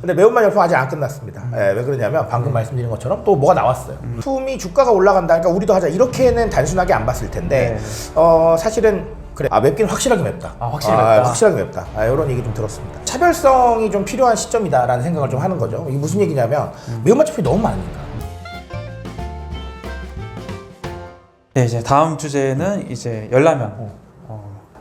근데 매운맛 열풍 아직 안 끝났습니다. 예, 왜 그러냐면 방금 말씀드린 것처럼 또 뭐가 나왔어요. 품이 주가가 올라간다. 그러니까 우리도 하자. 이렇게는 단순하게 안 봤을 텐데 사실은 그래. 맵긴 확실하게 맵다. 확실히 맵다. 확실하게 맵다. 이런 얘기 좀 들었습니다. 차별성이 좀 필요한 시점이다라는 생각을 좀 하는 거죠. 이게 무슨 얘기냐면 매운맛 제품이 너무 많으니까. 네, 이제 다음 주제는 이제 열라면.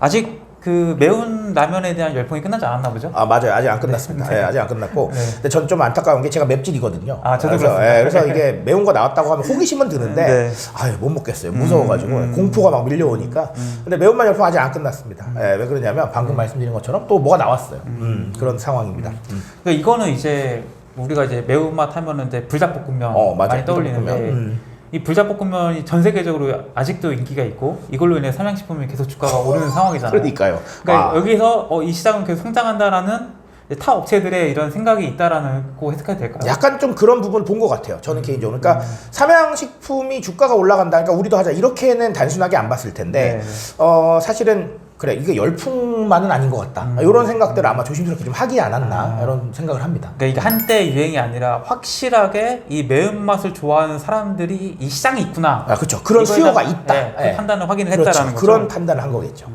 아직 그 매운 라면에 대한 열풍이 끝나지 않았나 보죠? 맞아요. 아직 안 끝났습니다. 네. 아직 안 끝났고. 네. 근데 전 좀 안타까운 게 제가 맵찔이거든요. 저도 그래서, 그렇습니다. 그래서 이게 매운 거 나왔다고 하면 호기심은 드는데 못 먹겠어요. 무서워가지고 공포가 막 밀려오니까. 근데 매운맛 열풍 아직 안 끝났습니다. 왜 그러냐면 방금 말씀드린 것처럼 또 뭐가 나왔어요. 그런 상황입니다. 그러니까 이거는 이제 우리가 이제 매운맛 하면은 이제 불닭볶음면 많이 떠올리는데 이 불닭볶음면이 전 세계적으로 아직도 인기가 있고 이걸로 인해 삼양식품이 계속 주가가 오르는 상황이잖아요. 그러니까요. 그러니까 여기서 이 시장은 계속 성장한다라는 타 업체들의 이런 생각이 있다라고 해석해도 될까요? 약간 좀 그런 부분 본 것 같아요. 저는 개인적으로. 그러니까 삼양식품이 주가가 올라간다. 그러니까 우리도 하자. 이렇게는 단순하게 안 봤을 텐데 사실은 그래 이게 열풍만은 아닌 것 같다. 이런 생각들을 아마 조심스럽게 좀 하지 않았나 이런 생각을 합니다. 그러니까 이게 한때 유행이 아니라 확실하게 이 매운맛을 좋아하는 사람들이 이 시장이 있구나. 그렇죠. 그런 수요가 있다. 그 판단을 확인을 그렇죠. 했다라는 거죠. 그런 판단을 한 거겠죠.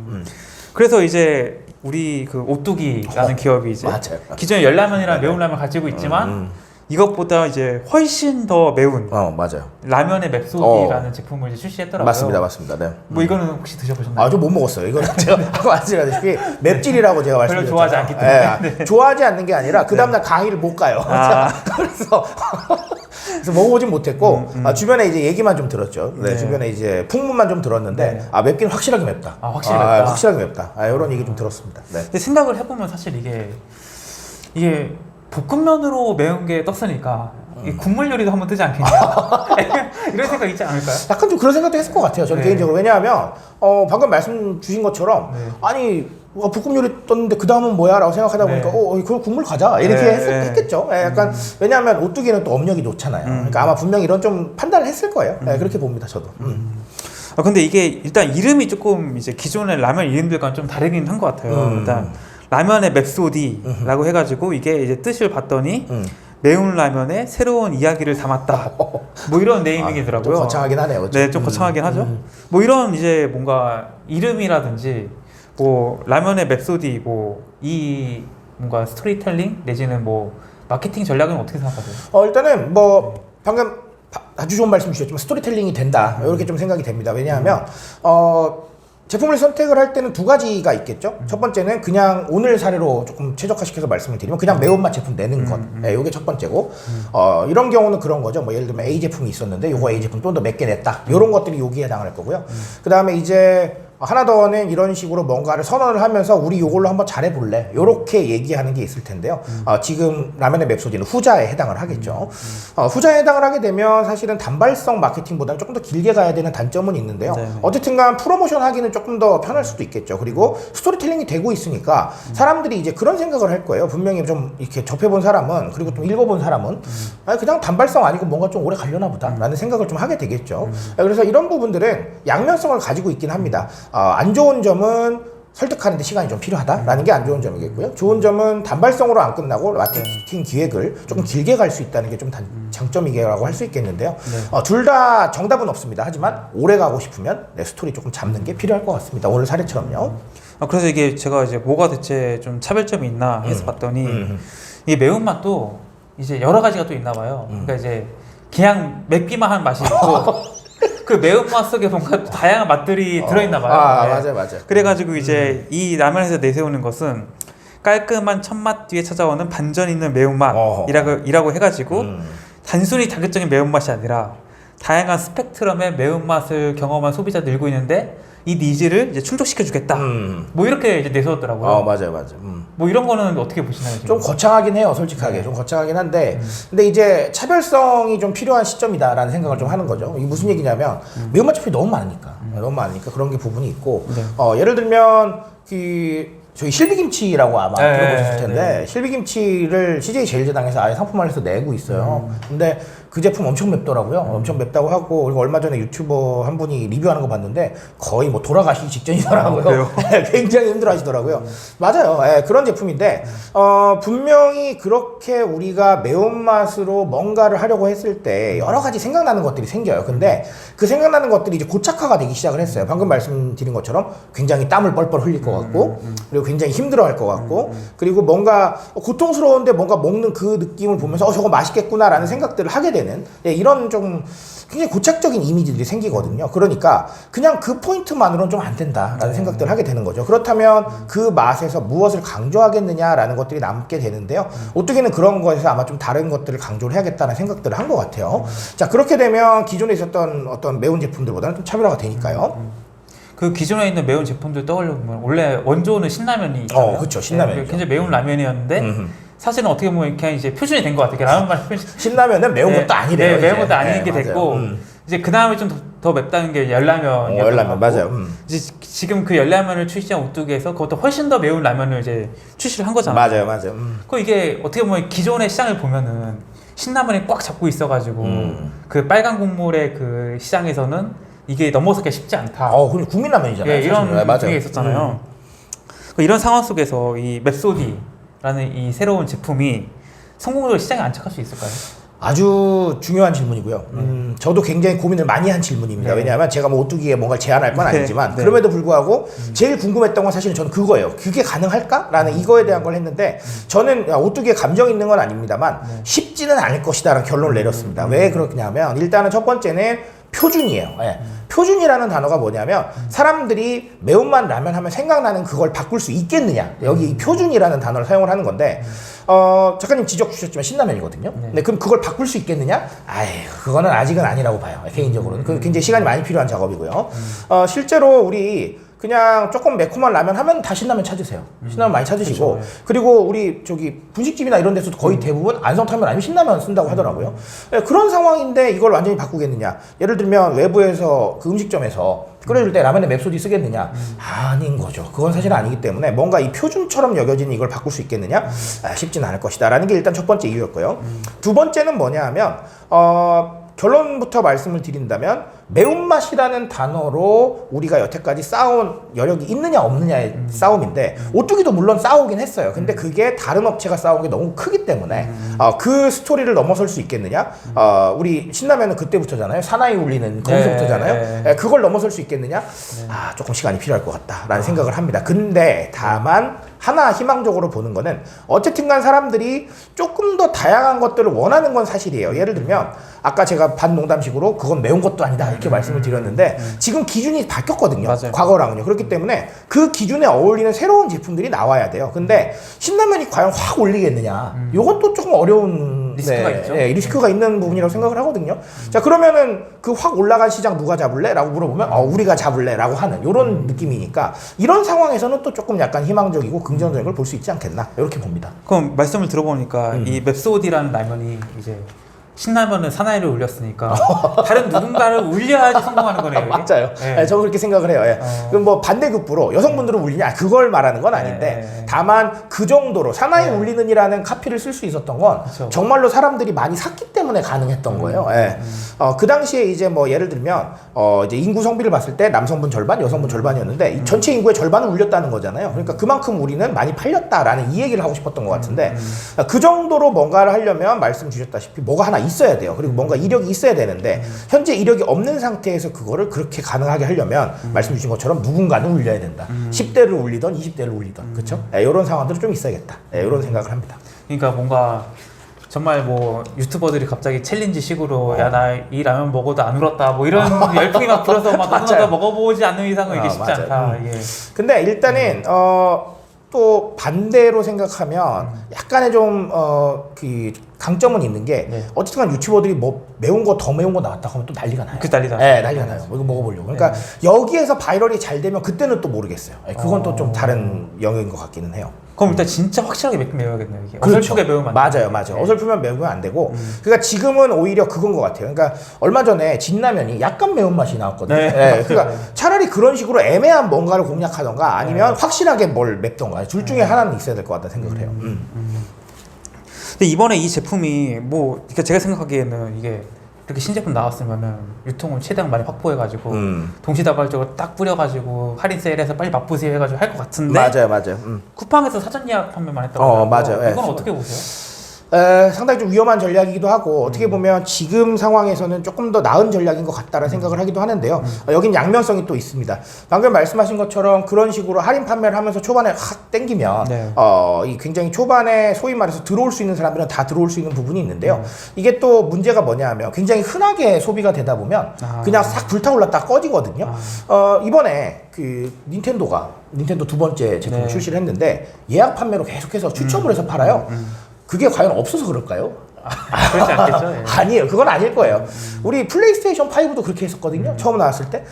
그래서 이제 우리 그 오뚜기라는 기업이 이제 기존에 열라면이랑 매운 라면 가지고 있지만 이것보다 이제 훨씬 더 매운 맞아요. 라면의 맵소디라는 제품을 이제 출시했더라고요. 맞습니다. 네. 뭐 이거는 혹시 드셔보셨나요? 저 못 먹었어요. 이거는 제가 아까 말씀드렸다시피 맵찔이라고 제가 말씀드렸잖아요. 별로 좋아하지 않기 때문에. 좋아하지 않는 게 아니라 그 다음날 강의를 못 가요. 그래서 먹어보진 못했고 주변에 이제 얘기만 좀 들었죠. 주변에 이제 풍문만 좀 들었는데 맵긴 확실하게 맵다. 확실히 맵다. 확실하게 맵다. 이런 얘기 좀 들었습니다. 근데 생각을 해보면 사실 이게 볶음면으로 매운 게 떴으니까 이 국물 요리도 한번 뜨지 않겠냐 이런 생각 있지 않을까요? 약간 좀 그런 생각도 했을 것 같아요. 저는 개인적으로. 왜냐하면 방금 말씀 주신 것처럼 아니 볶음 요리 떴는데 그 다음은 뭐야? 라고 생각하다 보니까 그럼 국물 가자 이렇게 했겠죠. 약간 왜냐하면 오뚜기는 또 업력이 좋잖아요. 그러니까 아마 분명히 이런 좀 판단을 했을 거예요. 그렇게 봅니다. 저도. 근데 이게 일단 이름이 조금 이제 기존의 라면 이름들과는 좀 다르긴 한 것 같아요. 일단 라면의 맵소디라고 해가지고 이게 이제 뜻을 봤더니 매운 라면에 새로운 이야기를 담았다. 뭐 이런 네이밍이더라고요. 좀 거창하긴 하네요. 그렇죠? 네, 좀 거창하긴 하죠. 뭐 이런 이제 뭔가 이름이라든지 뭐 라면의 맵소디 뭐 이 뭔가 스토리텔링 내지는 뭐 마케팅 전략은 어떻게 생각하세요? 일단은 뭐 방금 아주 좋은 말씀 주셨지만 스토리텔링이 된다. 이렇게 좀 생각이 됩니다. 왜냐하면 제품을 선택을 할 때는 두 가지가 있겠죠. 첫 번째는 그냥 오늘 사례로 조금 최적화시켜서 말씀을 드리면 그냥 매운맛 제품 내는 것. 이게 첫 번째고 이런 경우는 그런 거죠. 뭐 예를 들면 A 제품이 있었는데 요거 A 제품 좀 더 맵게 냈다. 이런 것들이 여기에 해당할 거고요. 그 다음에 이제 하나 더는 이런 식으로 뭔가를 선언을 하면서 우리 요걸로 한번 잘해볼래 요렇게 얘기하는 게 있을 텐데요. 지금 라면의 맵소디는 후자에 해당을 하겠죠. 후자에 해당을 하게 되면 사실은 단발성 마케팅보다는 조금 더 길게 가야 되는 단점은 있는데요. 어쨌든 간 프로모션 하기는 조금 더 편할 수도 있겠죠. 그리고 스토리텔링이 되고 있으니까 사람들이 이제 그런 생각을 할 거예요. 분명히 좀 이렇게 접해본 사람은 그리고 좀 읽어본 사람은 그냥 단발성 아니고 뭔가 좀 오래 가려나 보다 라는 생각을 좀 하게 되겠죠. 그래서 이런 부분들은 양면성을 가지고 있긴 합니다. 안 좋은 점은 설득하는데 시간이 좀 필요하다라는 게 안 좋은 점이겠고요. 좋은 점은 단발성으로 안 끝나고 마케팅 기획을 조금 길게 갈 수 있다는 게 좀 장점이라고 할 수 있겠는데요. 둘 다 정답은 없습니다. 하지만 오래 가고 싶으면 스토리 조금 잡는 게 필요할 것 같습니다. 오늘 사례처럼요. 그래서 이게 제가 이제 뭐가 대체 좀 차별점이 있나 해서 봤더니 이게 매운맛도 이제 여러 가지가 또 있나 봐요. 그러니까 이제 그냥 맵기만 한 맛이 있고 그 매운맛 속에 뭔가 다양한 맛들이 들어있나 봐요. 맞아요. 그래가지고 이제 이 라면에서 내세우는 것은 깔끔한 첫맛 뒤에 찾아오는 반전 있는 매운맛이라고 해가지고 단순히 자극적인 매운맛이 아니라 다양한 스펙트럼의 매운맛을 경험한 소비자들 늘고 있는데 이 니즈를 이제 충족시켜주겠다. 뭐 이렇게 이제 내세웠더라고요. 맞아요. 뭐 이런 거는 어떻게 보시나요? 지금? 좀 거창하긴 해요, 솔직하게. 좀 거창하긴 한데, 근데 이제 차별성이 좀 필요한 시점이다라는 생각을 좀 하는 거죠. 이게 무슨 얘기냐면, 매운맛 제품이 너무 많으니까 그런 게 부분이 있고, 예를 들면, 저희 실비김치라고 아마 네, 들어보셨을 텐데 네. 실비김치를 CJ 제일제당에서 아예 상품화해서 내고 있어요. 근데 그 제품 엄청 맵더라고요. 엄청 맵다고 하고 그리고 얼마 전에 유튜버 한 분이 리뷰하는 거 봤는데 거의 뭐 돌아가시기 직전이더라고요. 굉장히 힘들어하시더라고요. 맞아요. 예, 그런 제품인데 분명히 그렇게 우리가 매운맛으로 뭔가를 하려고 했을 때 여러 가지 생각나는 것들이 생겨요. 근데 그 생각나는 것들이 이제 고착화가 되기 시작을 했어요. 방금 말씀드린 것처럼 굉장히 땀을 뻘뻘 흘릴 것 같고 그리고 굉장히 힘들어할 것 같고 그리고 뭔가 고통스러운데 뭔가 먹는 그 느낌을 보면서 저거 맛있겠구나라는 생각들을 하게 되는 이런 좀 굉장히 고착적인 이미지들이 생기거든요. 그러니까 그냥 그 포인트만으로는 좀 안 된다라는 생각들을 하게 되는 거죠. 그렇다면 그 맛에서 무엇을 강조하겠느냐라는 것들이 남게 되는데요. 오뚜기는 그런 것에서 아마 좀 다른 것들을 강조를 해야겠다는 생각들을 한 것 같아요. 자, 그렇게 되면 기존에 있었던 어떤 매운 제품들보다는 좀 차별화가 되니까요. 그 기존에 있는 매운 제품들 떠올려보면 원래 원조는 신라면이 있잖아요. 그렇죠. 신라면이죠. 네, 굉장히 매운 라면이었는데 사실은 어떻게 보면 그냥 이제 표준이 된 것 같아요. 라면만 표준. 신라면은 매운 것도 아니래요. 네, 매운 이제. 것도 아닌 게 맞아요. 됐고 이제 그 다음에 좀 더 맵다는 게 열라면. 열라면 맞아요. 이제 지금 그 열라면을 출시한 오뚜기에서 그것도 훨씬 더 매운 라면을 이제 출시를 한 거잖아요. 맞아요. 그 이게 어떻게 보면 기존의 시장을 보면은 신라면이 꽉 잡고 있어가지고 그 빨간 국물의 그 시장에서는 이게 넘어서기가 쉽지 않다. 그럼 국민라면이잖아요. 예, 이런 맞아요. 분위기가 있었잖아요. 이런 상황 속에서 이 맵소디라는 이 새로운 제품이 성공적으로 시장에 안착할 수 있을까요? 아주 중요한 질문이고요. 저도 굉장히 고민을 많이 한 질문입니다. 네. 왜냐하면 제가 뭐 오뚜기에 뭔가 제안할 건 네. 아니지만 네. 그럼에도 불구하고 제일 궁금했던 건 사실은 저는 그거예요. 그게 가능할까라는 이거에 대한 걸 했는데 저는 오뚜기에 감정 있는 건 아닙니다만 쉽지는 않을 것이다라는 결론을 내렸습니다. 왜 그렇냐면 일단은 첫 번째는 표준이에요. 예. 표준이라는 단어가 뭐냐면 사람들이 매운맛 라면 하면 생각나는 그걸 바꿀 수 있겠느냐 여기 이 표준이라는 단어를 사용을 하는 건데 작가님 지적 주셨지만 신라면이거든요. 네, 그럼 그걸 바꿀 수 있겠느냐? 그거는 아직은 아니라고 봐요. 개인적으로는. 그 굉장히 시간이 많이 필요한 작업이고요. 실제로 우리 그냥 조금 매콤한 라면 하면 다 신라면 찾으세요. 신라면 많이 찾으시고 그렇죠. 그리고 우리 저기 분식집이나 이런 데서도 거의 대부분 안성탕면 아니면 신라면 쓴다고 하더라고요. 그런 상황인데 이걸 완전히 바꾸겠느냐? 예를 들면 외부에서 그 음식점에서 끓여줄 때 라면에 맵소디 쓰겠느냐? 아닌 거죠. 그건 사실 아니기 때문에 뭔가 이 표준처럼 여겨지는 이걸 바꿀 수 있겠느냐? 쉽지는 않을 것이다 라는 게 일단 첫 번째 이유였고요. 두 번째는 뭐냐 하면 결론부터 말씀을 드린다면 매운맛이라는 단어로 우리가 여태까지 쌓아온 여력이 있느냐 없느냐의 싸움인데 오뚜기도 물론 싸우긴 했어요. 근데 그게 다른 업체가 싸운 게 너무 크기 때문에 그 스토리를 넘어설 수 있겠느냐? 우리 신라면은 그때부터잖아요. 사나이 울리는 거기서부터잖아요. 네. 그걸 넘어설 수 있겠느냐? 조금 시간이 필요할 것 같다라는 생각을 합니다. 근데 다만 하나 희망적으로 보는 거는 어쨌든 간 사람들이 조금 더 다양한 것들을 원하는 건 사실이에요. 예를 들면 아까 제가 반농담식으로 그건 매운 것도 아니다 이렇게 말씀을 드렸는데 지금 기준이 바뀌었거든요. 맞아요. 과거랑은요. 그렇기 때문에 그 기준에 어울리는 새로운 제품들이 나와야 돼요. 근데 신라면이 과연 확 올리겠느냐? 이것도 조금 어려운 리스크가 있죠. 리스크가 있는 부분이라고 생각을 하거든요. 자, 그러면은 그 확 올라간 시장 누가 잡을래? 라고 물어보면 우리가 잡을래? 라고 하는 이런 느낌이니까 이런 상황에서는 또 조금 약간 희망적이고 긍정적인 걸 볼 수 있지 않겠나 이렇게 봅니다. 그럼 말씀을 들어보니까 이 맵소디라는 라면이 이제 신라면은 사나이를 울렸으니까 다른 누군가를 울려야지 성공하는 거네요. 이게? 맞아요. 네. 저도 그렇게 생각을 해요. 그럼 뭐 반대급부로 여성분들은 울리냐 그걸 말하는 건 아닌데 다만 그 정도로 사나이 울리는이라는 카피를 쓸 수 있었던 건 그쵸. 정말로 사람들이 많이 샀기 때문에 가능했던 거예요. 그 당시에 이제 뭐 예를 들면 이제 인구 성비를 봤을 때 남성분 절반, 여성분 절반이었는데 이 전체 인구의 절반을 울렸다는 거잖아요. 그러니까 그만큼 우리는 많이 팔렸다라는 이 얘기를 하고 싶었던 것 같은데 그 정도로 뭔가를 하려면 말씀 주셨다시피 뭐가 하나 있어야 돼요. 그리고 뭔가 이력이 있어야 되는데 현재 이력이 없는 상태에서 그거를 그렇게 가능하게 하려면 말씀 주신 것처럼 누군가는 울려야 된다. 10대를 울리던 20대를 울리던 그렇죠? 이런 상황들은 좀 있어야겠다. 이런 생각을 합니다. 그러니까 뭔가 정말 뭐 유튜버들이 갑자기 챌린지식으로 야 나 이 라면 먹어도 안 울었다 뭐 이런 열풍이 막 불어서 막 누군가 먹어보지 않는 이상은 이게 쉽지 않다. 이게. 근데 일단은 또 반대로 생각하면 약간의 좀 그 강점은 있는 게 어쨌든 유튜버들이 뭐 매운 거 더 매운 거 나왔다 하면 또 난리가 나요. 그 난리다. 네, 난리가 나요. 이거 먹어보려고. 그러니까 여기에서 바이럴이 잘 되면 그때는 또 모르겠어요. 그건 또 좀 다른 영역인 것 같기는 해요. 그럼 일단 진짜 확실하게 매워야겠네요. 이게 그렇죠. 어설프게 매우면 안 돼요. 맞아요. 어설프면 매우면 안 되고. 그러니까 지금은 오히려 그건 것 같아요. 그러니까 얼마 전에 진라면이 약간 매운맛이 나왔거든요. 네. 네. 그러니까 차라리 그런 식으로 애매한 뭔가를 공략하던가 아니면 확실하게 뭘 맵던가 둘 중에 하나는 있어야 될 것 같다 생각을 해요. 근데 이번에 이 제품이 뭐 그러니까 제가 생각하기에는 이게 이렇게 신제품 나왔으면은 유통을 최대한 많이 확보해가지고 동시다발적으로 딱 뿌려가지고 할인 세일해서 빨리 맛보세요 해가지고 할 것 같은데 맞아요. 쿠팡에서 사전 예약 판매만 했다고 맞아요. 이건 예. 어떻게 보세요? 상당히 좀 위험한 전략이기도 하고 어떻게 보면 지금 상황에서는 조금 더 나은 전략인 것 같다라는 생각을 하기도 하는데요. 여긴 양면성이 또 있습니다. 방금 말씀하신 것처럼 그런 식으로 할인 판매를 하면서 초반에 확 땡기면 네. 이 굉장히 초반에 소위 말해서 들어올 수 있는 사람들은 다 들어올 수 있는 부분이 있는데요. 이게 또 문제가 뭐냐 하면 굉장히 흔하게 소비가 되다 보면 그냥 싹 불타올랐다 꺼지거든요. 이번에 그 닌텐도 두 번째 제품을 출시를 했는데 예약 판매로 계속해서 추첨을 해서 팔아요. 그게 과연 없어서 그럴까요? 그렇지 않겠죠? 예. 아니에요. 그건 아닐 거예요. 우리 플레이스테이션 5도 그렇게 했었거든요. 처음 나왔을 때.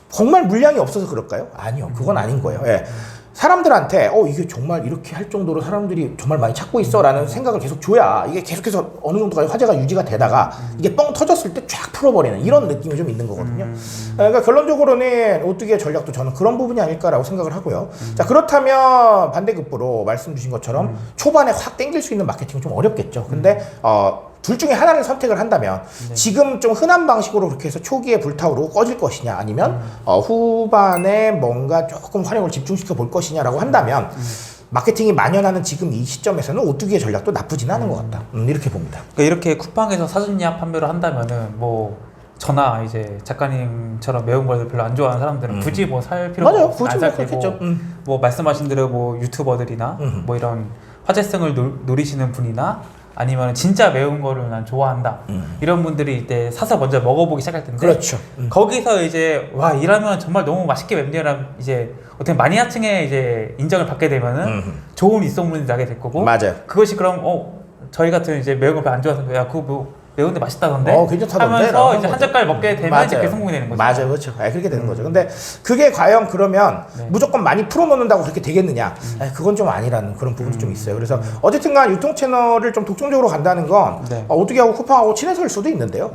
정말 물량이 없어서 그럴까요? 아니요. 그건 아닌 거예요. 예. 사람들한테 이게 정말 이렇게 할 정도로 사람들이 정말 많이 찾고 있어 라는 생각을 계속 줘야 이게 계속해서 어느 정도까지 화제가 유지가 되다가 이게 뻥 터졌을 때 쫙 풀어버리는 이런 느낌이 좀 있는 거거든요. 그러니까 결론적으로는 오뚜기의 전략도 저는 그런 부분이 아닐까라고 생각을 하고요. 자, 그렇다면 반대급부로 말씀 주신 것처럼 초반에 확 땡길 수 있는 마케팅은 좀 어렵겠죠. 근데 둘 중에 하나를 선택을 한다면 지금 좀 흔한 방식으로 그렇게 해서 초기에 불타오르고 꺼질 것이냐 아니면 후반에 뭔가 조금 활용을 집중시켜 볼 것이냐라고 한다면 마케팅이 만연하는 지금 이 시점에서는 오뚜기의 전략도 나쁘지는 않은 것 같다. 이렇게 봅니다. 그러니까 이렇게 쿠팡에서 사전 예약 판매를 한다면은 뭐 저나 이제 작가님처럼 매운 걸 별로 안 좋아하는 사람들은 굳이 뭐 살 필요가 맞아요. 없고 굳이 안살 그렇겠죠. 테고 뭐 말씀하신 대로 뭐 유튜버들이나 뭐 이런 화제성을 노리시는 분이나 아니면 진짜 매운 거를 난 좋아한다 이런 분들이 이때 사서 먼저 먹어보기 시작할 텐데 그렇죠. 거기서 이제 와 이라면 정말 너무 맛있게 맵네라는 이제 어떻게 마니아층의 이제 인정을 받게 되면은 좋은 입소문이 나게 될 거고 맞아요. 그것이 그럼 저희 같은 이제 매운 거 별로 안 좋아해서 야 그거 뭐 매운데 맛있다던데 괜찮다던데 하면서 이제 한 젓갈 먹게 되면 이제 그게 성공이 되는 거죠. 맞아요. 그렇죠. 그렇게 되는 거죠. 근데 그게 과연 그러면 무조건 많이 풀어놓는다고 그렇게 되겠느냐? 그건 좀 아니라는 그런 부분도 좀 있어요. 그래서 어쨌든간 유통 채널을 좀 독점적으로 간다는 건 오뚜기하고 쿠팡하고 친해서일 수도 있는데요.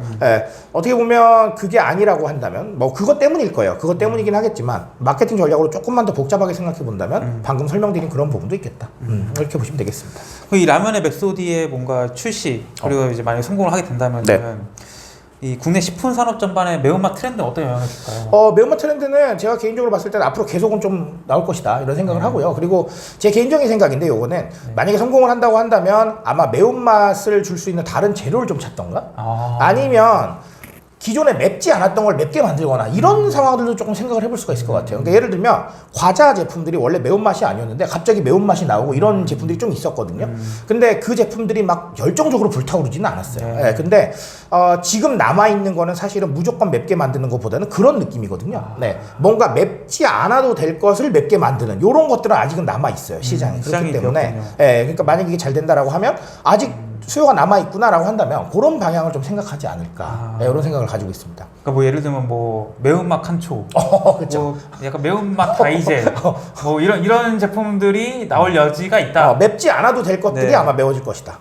어떻게 보면 그게 아니라고 한다면 뭐 그것 때문일 거예요. 그것 때문이긴 하겠지만 마케팅 전략으로 조금만 더 복잡하게 생각해 본다면 방금 설명드린 그런 부분도 있겠다. 이렇게 보시면 되겠습니다. 이 라면의 맵소디의 뭔가 출시 그리고 이제 만약에 성공을 하게 된다면은 이 국내 식품 산업 전반의 매운맛 트렌드는 어떤 영향을 줄까요? 매운맛 트렌드는 제가 개인적으로 봤을 때는 앞으로 계속은 좀 나올 것이다 이런 생각을 하고요. 그리고 제 개인적인 생각인데 요거는 만약에 성공을 한다고 한다면 아마 매운맛을 줄 수 있는 다른 재료를 좀 찾던가 아니면 기존에 맵지 않았던 걸 맵게 만들거나 이런 상황들도 조금 생각을 해볼 수가 있을 것 같아요. 그러니까 예를 들면 과자 제품들이 원래 매운맛이 아니었는데 갑자기 매운맛이 나오고 이런 제품들이 좀 있었거든요. 근데 그 제품들이 막 열정적으로 불타오르지는 않았어요. 근데 지금 남아있는 거는 사실은 무조건 맵게 만드는 것보다는 그런 느낌이거든요. 뭔가 맵지 않아도 될 것을 맵게 만드는 이런 것들은 아직은 남아있어요. 시장에. 그렇기 때문에 그러니까 만약에 이게 잘 된다라고 하면 아직 수요가 남아있구나라고 한다면 그런 방향을 좀 생각하지 않을까 이런 생각을 가지고 있습니다. 그러니까 뭐 예를 들면 뭐 매운맛 칸초, 그렇죠. 뭐 약간 매운맛 다이젤, 뭐 이런 제품들이 나올 여지가 있다. 맵지 않아도 될 것들이 아마 매워질 것이다.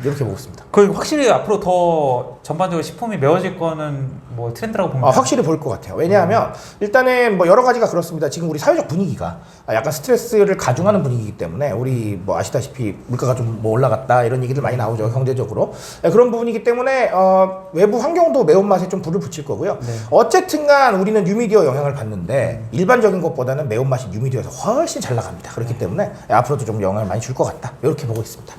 이렇게 보고 있습니다. 그 확실히 앞으로 더 전반적으로 식품이 매워질 거는 뭐 트렌드라고 봅니다. 확실히 보일 것 같아요. 왜냐하면 일단은 뭐 여러 가지가 그렇습니다. 지금 우리 사회적 분위기가 약간 스트레스를 가중하는 분위기이기 때문에 우리 뭐 아시다시피 물가가 좀 뭐 올라갔다 이런 얘기들 많이 나오죠. 경제적으로 그런 부분이기 때문에 외부 환경도 매운맛에 좀 불을 붙일 거고요. 어쨌든간 우리는 뉴미디어 영향을 받는데 일반적인 것보다는 매운맛이 뉴미디어에서 훨씬 잘 나갑니다. 그렇기 때문에 앞으로도 좀 영향을 많이 줄 것 같다. 이렇게 보고 있습니다.